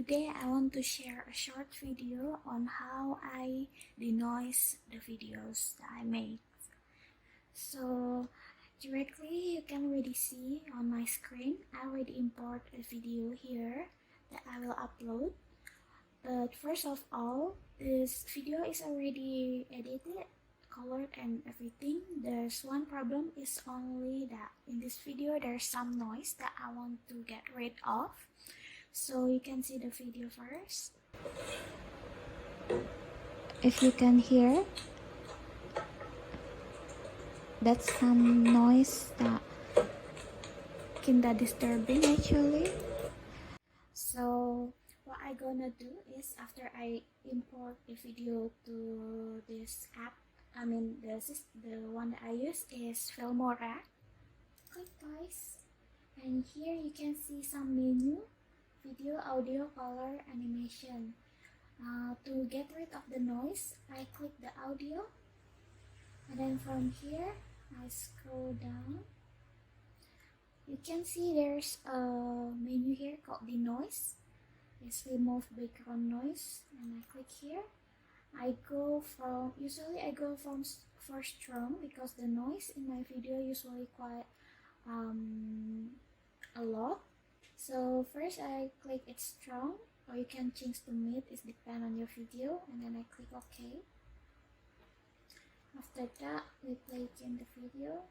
Today I want to share a short video on how I denoise the videos that I made. So directly you can already see on my screen, I already import a video here that I will upload. But first of all, this video is already edited, colored and everything. There's one problem is only that in this video there's some noise that I want to get rid of. So you can see the video first. If you can hear, that's some noise that kinda disturbing actually. So what I gonna do is after I import the video to this app, the one that I use is Filmora. Click twice, and here you can see some menu. Video, audio, color, animation. To get rid of the noise, I click the audio, and then from here I scroll down. You can see there's a menu here called Denoise. It's remove background noise, and I click here. Usually I go for strong because the noise in my video usually quite a lot. So first I click it's strong, or you can change to mid, it depends on your video, and then I click OK. After that, we play again the video.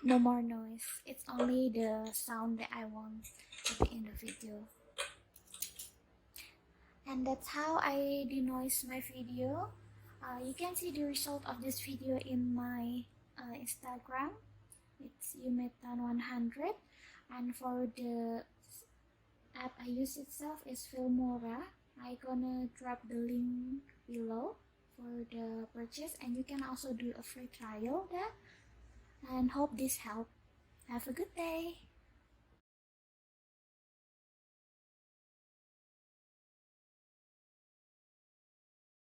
No more noise, it's only the sound that I want to be in the video. And that's how I denoise my video. You can see the result of this video in my Instagram. It's Yumetan100, and for the app I use itself is Filmora. I gonna drop the link below for the purchase, and you can also do a free trial there. And hope this helped. Have a good day.